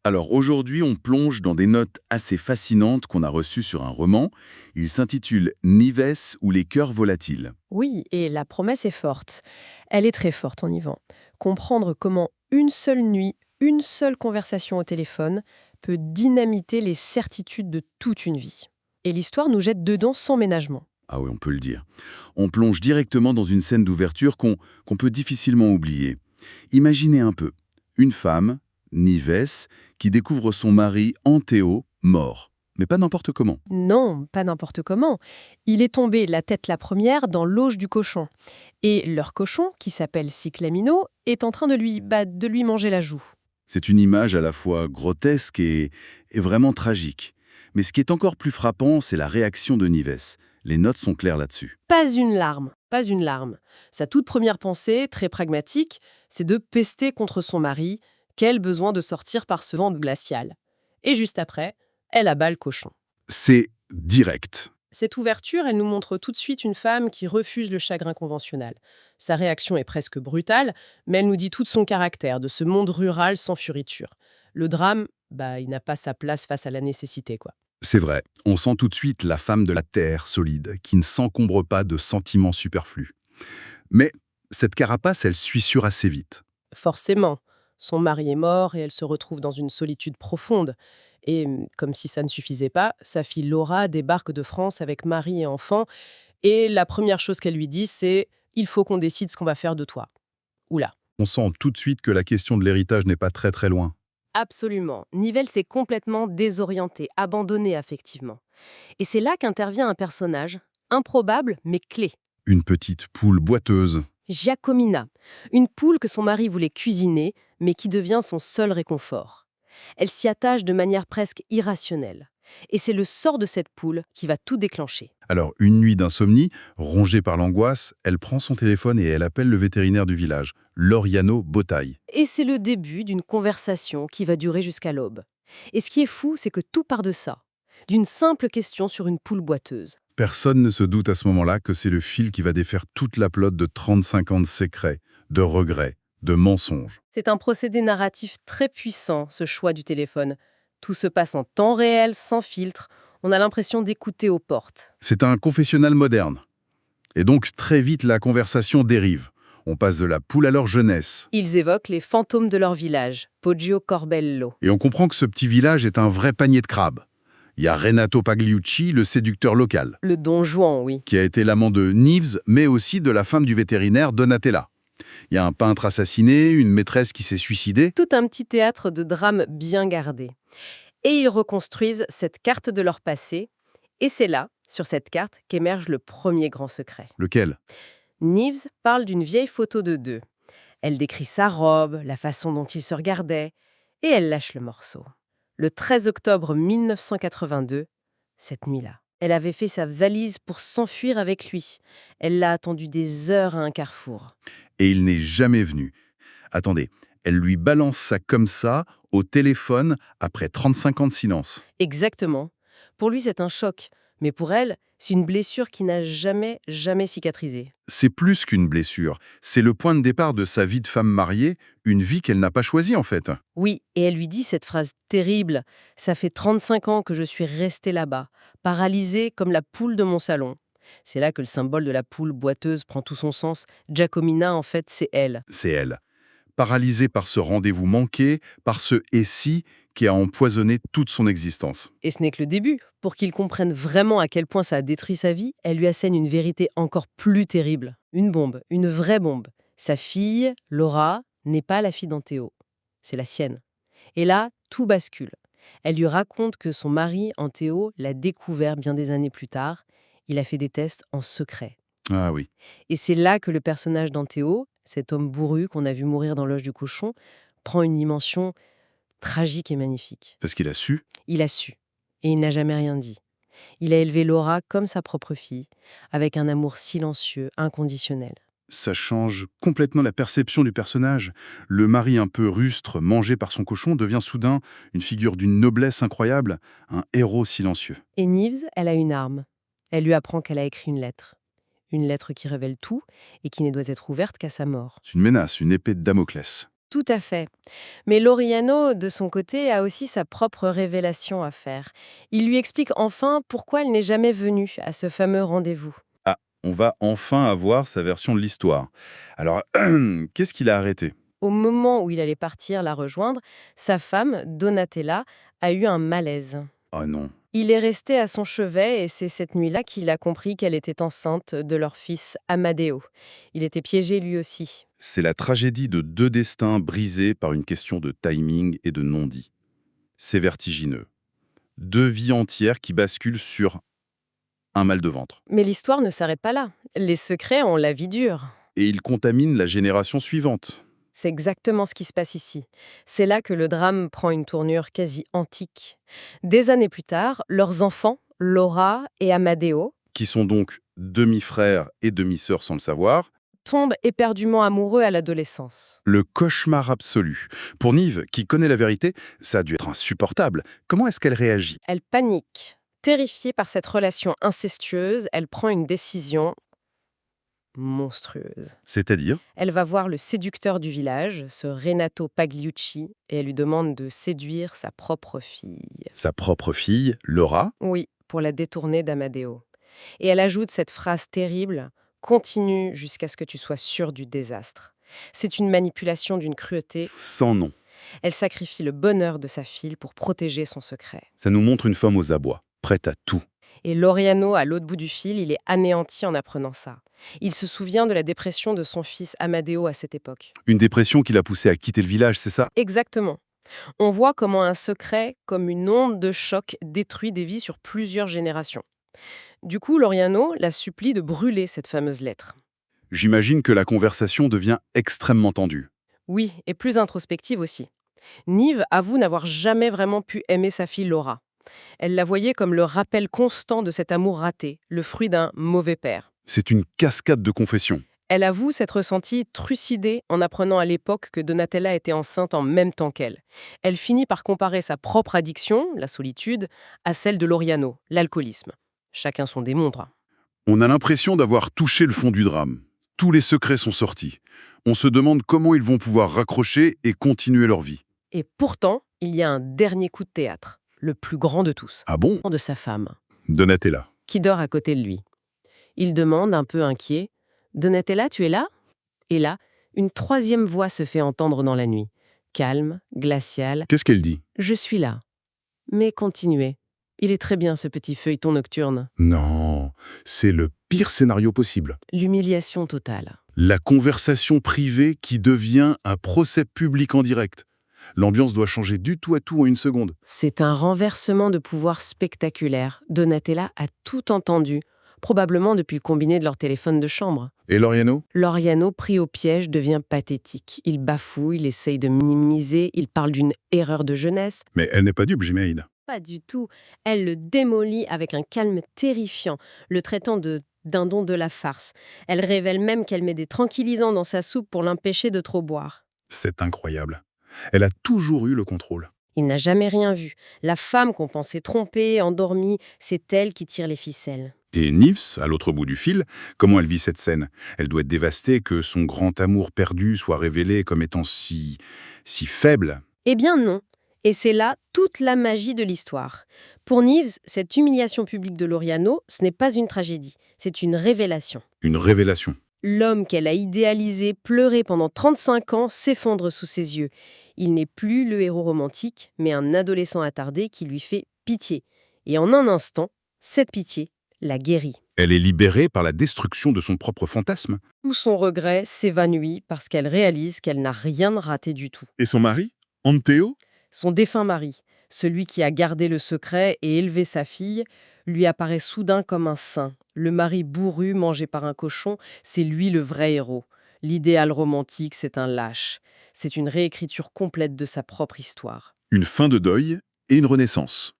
Alors aujourd'hui, on plonge dans des notes assez fascinantes qu'on a reçues sur un roman. Il s'intitule Nives ou les cœurs volatiles. Oui, et la promesse est forte. Elle est très forte en Yvan. Comprendre comment une seule nuit, une seule conversation au téléphone peut dynamiter les certitudes de toute une vie. Et l'histoire nous jette dedans sans ménagement. Ah oui, on peut le dire. On plonge directement dans une scène d'ouverture qu'on peut difficilement oublier. Imaginez un peu, une femme, Nives, qui découvre son mari Anthéo mort. Mais pas n'importe comment. Non, pas n'importe comment. Il est tombé la tête la première dans l'auge du cochon. Et leur cochon, qui s'appelle Cyclamino, est en train de lui manger la joue. C'est une image à la fois grotesque et vraiment tragique. Mais ce qui est encore plus frappant, c'est la réaction de Nives. Les notes sont claires là-dessus. Pas une larme, pas une larme. Sa toute première pensée, très pragmatique, c'est de pester contre son mari. Quel besoin de sortir par ce vent glacial. Et juste après, elle abat le cochon. C'est direct. Cette ouverture, elle nous montre tout de suite une femme qui refuse le chagrin conventionnel. Sa réaction est presque brutale, mais elle nous dit tout de son caractère, de ce monde rural sans fioriture. Le drame, il n'a pas sa place face à la nécessité, quoi. C'est vrai, on sent tout de suite la femme de la terre solide, qui ne s'encombre pas de sentiments superflus. Mais cette carapace, elle suissure assez vite. Forcément, son mari est mort et elle se retrouve dans une solitude profonde. Et comme si ça ne suffisait pas, sa fille Laura débarque de France avec mari et enfant. Et la première chose qu'elle lui dit, c'est « Il faut qu'on décide ce qu'on va faire de toi ». Oula. On sent tout de suite que la question de l'héritage n'est pas très très loin. Absolument. Nivelle s'est complètement désorienté, abandonné affectivement. Et c'est là qu'intervient un personnage, improbable mais clé. Une petite poule boiteuse. Giacomina, une poule que son mari voulait cuisiner, mais qui devient son seul réconfort. Elle s'y attache de manière presque irrationnelle. Et c'est le sort de cette poule qui va tout déclencher. Alors, une nuit d'insomnie, rongée par l'angoisse, elle prend son téléphone et elle appelle le vétérinaire du village, Loriano Botaille. Et c'est le début d'une conversation qui va durer jusqu'à l'aube. Et ce qui est fou, c'est que tout part de ça, d'une simple question sur une poule boiteuse. Personne ne se doute à ce moment-là que c'est le fil qui va défaire toute la plotte de 35 ans de secrets, de regrets, de mensonges. C'est un procédé narratif très puissant, ce choix du téléphone. Tout se passe en temps réel, sans filtre. On a l'impression d'écouter aux portes. C'est un confessionnal moderne. Et donc, très vite, la conversation dérive. On passe de la poule à leur jeunesse. Ils évoquent les fantômes de leur village, Poggio Corbello. Et on comprend que ce petit village est un vrai panier de crabes. Il y a Renato Pagliucci, le séducteur local, Le Don Juan, oui. qui a été l'amant de Nives, mais aussi de la femme du vétérinaire Donatella. Il y a un peintre assassiné, une maîtresse qui s'est suicidée. Tout un petit théâtre de drame bien gardé. Et ils reconstruisent cette carte de leur passé. Et c'est là, sur cette carte, qu'émerge le premier grand secret. Lequel? Nives parle d'une vieille photo de deux. Elle décrit sa robe, la façon dont ils se regardaient, et elle lâche le morceau. Le 13 octobre 1982, cette nuit-là, elle avait fait sa valise pour s'enfuir avec lui. Elle l'a attendu des heures à un carrefour. Et il n'est jamais venu. Attendez, elle lui balance ça comme ça, au téléphone, après 35 ans de silence. Exactement. Pour lui, c'est un choc. Mais pour elle, c'est une blessure qui n'a jamais cicatrisé. C'est plus qu'une blessure. C'est le point de départ de sa vie de femme mariée, une vie qu'elle n'a pas choisie en fait. Oui, et elle lui dit cette phrase terrible. « Ça fait 35 ans que je suis restée là-bas, paralysée comme la poule de mon salon. » C'est là que le symbole de la poule boiteuse prend tout son sens. Giacomina, en fait, c'est elle. C'est elle. Paralysée par ce rendez-vous manqué, par ce « et si » qui a empoisonné toute son existence. Et ce n'est que le début. Pour qu'il comprenne vraiment à quel point ça a détruit sa vie, elle lui assène une vérité encore plus terrible. Une bombe, une vraie bombe. Sa fille, Laura, n'est pas la fille d'Anthéo. C'est la sienne. Et là, tout bascule. Elle lui raconte que son mari, Anthéo, l'a découvert bien des années plus tard. Il a fait des tests en secret. Ah oui. Et c'est là que le personnage d'Anthéo, cet homme bourru qu'on a vu mourir dans l'œuf du cochon, prend une dimension tragique et magnifique. Parce qu'il a su. Il a su. Et il n'a jamais rien dit. Il a élevé Laura comme sa propre fille, avec un amour silencieux, inconditionnel. Ça change complètement la perception du personnage. Le mari un peu rustre, mangé par son cochon, devient soudain une figure d'une noblesse incroyable, un héros silencieux. Et Nives, elle a une arme. Elle lui apprend qu'elle a écrit une lettre. Une lettre qui révèle tout et qui ne doit être ouverte qu'à sa mort. C'est une menace, une épée de Damoclès. Tout à fait. Mais Loriano, de son côté, a aussi sa propre révélation à faire. Il lui explique enfin pourquoi elle n'est jamais venue à ce fameux rendez-vous. Ah, on va enfin avoir sa version de l'histoire. Alors, qu'est-ce qu'il a arrêté? Au moment où il allait partir la rejoindre, sa femme, Donatella, a eu un malaise. Oh non. Il est resté à son chevet et c'est cette nuit-là qu'il a compris qu'elle était enceinte de leur fils Amadeo. Il était piégé lui aussi. C'est la tragédie de deux destins brisés par une question de timing et de non-dit. C'est vertigineux. Deux vies entières qui basculent sur un mal de ventre. Mais l'histoire ne s'arrête pas là. Les secrets ont la vie dure. Et il contamine la génération suivante. C'est exactement ce qui se passe ici. C'est là que le drame prend une tournure quasi antique. Des années plus tard, leurs enfants, Laura et Amadeo, Qui sont donc demi-frères et demi-sœurs sans le savoir. tombent éperdument amoureux à l'adolescence. Le cauchemar absolu. Pour Nive, qui connaît la vérité, ça a dû être insupportable. Comment est-ce qu'elle réagit? Elle panique. Terrifiée par cette relation incestueuse, elle prend une décision monstrueuse. C'est-à-dire? Elle va voir le séducteur du village, ce Renato Pagliucci, et elle lui demande de séduire sa propre fille. Sa propre fille, Laura. Oui, pour la détourner d'Amadeo. Et elle ajoute cette phrase terrible: continue jusqu'à ce que tu sois sûr du désastre. C'est une manipulation d'une cruauté. Sans nom. Elle sacrifie le bonheur de sa fille pour protéger son secret. Ça nous montre une femme aux abois, prête à tout. Et Loriano, à l'autre bout du fil, il est anéanti en apprenant ça. Il se souvient de la dépression de son fils Amadeo à cette époque. Une dépression qui l'a poussé à quitter le village, c'est ça? Exactement. On voit comment un secret, comme une onde de choc, détruit des vies sur plusieurs générations. Du coup, Loriano la supplie de brûler cette fameuse lettre. J'imagine que la conversation devient extrêmement tendue. Oui, et plus introspective aussi. Nive avoue n'avoir jamais vraiment pu aimer sa fille Laura. Elle la voyait comme le rappel constant de cet amour raté, le fruit d'un mauvais père. C'est une cascade de confessions. Elle avoue s'être ressentie trucidée en apprenant à l'époque que Donatella était enceinte en même temps qu'elle. Elle finit par comparer sa propre addiction, la solitude, à celle de Loriano, l'alcoolisme. Chacun son démon, droit. On a l'impression d'avoir touché le fond du drame. Tous les secrets sont sortis. On se demande comment ils vont pouvoir raccrocher et continuer leur vie. Et pourtant, il y a un dernier coup de théâtre, le plus grand de tous, Ah bon? de sa femme, Donatella. qui dort à côté de lui. Il demande, un peu inquiet, « Donatella, tu es là ?» Et là, une troisième voix se fait entendre dans la nuit. Calme, glaciale. Qu'est-ce qu'elle dit? « Je suis là. Mais continuez. Il est très bien ce petit feuilleton nocturne. » Non, c'est le pire scénario possible. L'humiliation totale. La conversation privée qui devient un procès public en direct. L'ambiance doit changer du tout à tout en une seconde. C'est un renversement de pouvoir spectaculaire. Donatella a tout entendu, probablement depuis le combiné de leur téléphone de chambre. Et Loriano? Loriano, pris au piège, devient pathétique. Il bafouille, il essaye de minimiser, il parle d'une erreur de jeunesse. Mais elle n'est pas dupe, j'imagine. Pas du tout. Elle le démolit avec un calme terrifiant, le traitant de dindon de la farce. Elle révèle même qu'elle met des tranquillisants dans sa soupe pour l'empêcher de trop boire. C'est incroyable. Elle a toujours eu le contrôle. Il n'a jamais rien vu. La femme qu'on pensait trompée, endormie, c'est elle qui tire les ficelles. Et Nivs, à l'autre bout du fil, comment elle vit cette scène? Elle doit être dévastée que son grand amour perdu soit révélé comme étant si faible. Eh bien non. Et c'est là toute la magie de l'histoire. Pour Nives, cette humiliation publique de Loriano, ce n'est pas une tragédie, c'est une révélation. Une révélation. L'homme qu'elle a idéalisé, pleuré pendant 35 ans, s'effondre sous ses yeux. Il n'est plus le héros romantique, mais un adolescent attardé qui lui fait pitié. Et en un instant, cette pitié la guérit. Elle est libérée par la destruction de son propre fantasme. Tout son regret s'évanouit parce qu'elle réalise qu'elle n'a rien raté du tout. Et son mari? Anteo? Son défunt mari, celui qui a gardé le secret et élevé sa fille, lui apparaît soudain comme un saint. Le mari bourru, mangé par un cochon, c'est lui le vrai héros. L'idéal romantique, c'est un lâche. C'est une réécriture complète de sa propre histoire. Une fin de deuil et une renaissance.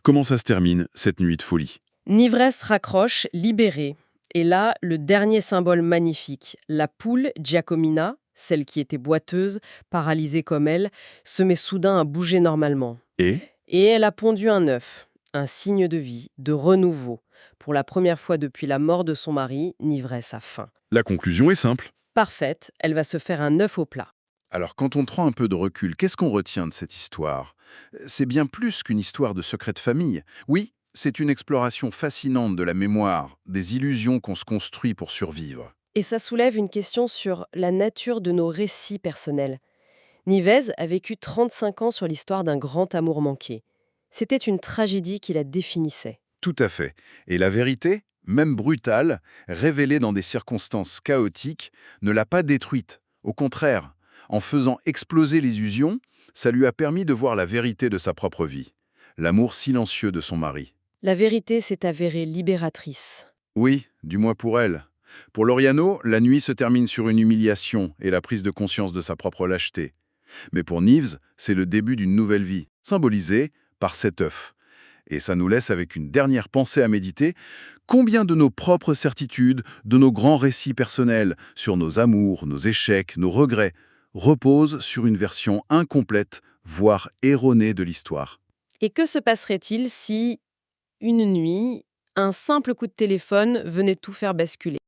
Comment ça se termine, cette nuit de folie? Nivresse raccroche, libérée. Et là, le dernier symbole magnifique, la poule Giacomina, celle qui était boiteuse, paralysée comme elle, se met soudain à bouger normalement. Et Et elle a pondu un œuf, un signe de vie, de renouveau. Pour la première fois depuis la mort de son mari, Nivresse a faim. La conclusion est simple. Parfaite, elle va se faire un œuf au plat. Alors, quand on prend un peu de recul, qu'est-ce qu'on retient de cette histoire? C'est bien plus qu'une histoire de secret de famille. Oui, c'est une exploration fascinante de la mémoire, des illusions qu'on se construit pour survivre. Et ça soulève une question sur la nature de nos récits personnels. Nivez a vécu 35 ans sur l'histoire d'un grand amour manqué. C'était une tragédie qui la définissait. Tout à fait. Et la vérité, même brutale, révélée dans des circonstances chaotiques, ne l'a pas détruite. Au contraire, en faisant exploser l'illusion, ça lui a permis de voir la vérité de sa propre vie, l'amour silencieux de son mari. La vérité s'est avérée libératrice. Oui, du moins pour elle. Pour Loriano, la nuit se termine sur une humiliation et la prise de conscience de sa propre lâcheté. Mais pour Nives, c'est le début d'une nouvelle vie, symbolisée par cet œuf. Et ça nous laisse avec une dernière pensée à méditer. Combien de nos propres certitudes, de nos grands récits personnels, sur nos amours, nos échecs, nos regrets, reposent sur une version incomplète, voire erronée de l'histoire? Et que se passerait-il si, une nuit, un simple coup de téléphone venait tout faire basculer?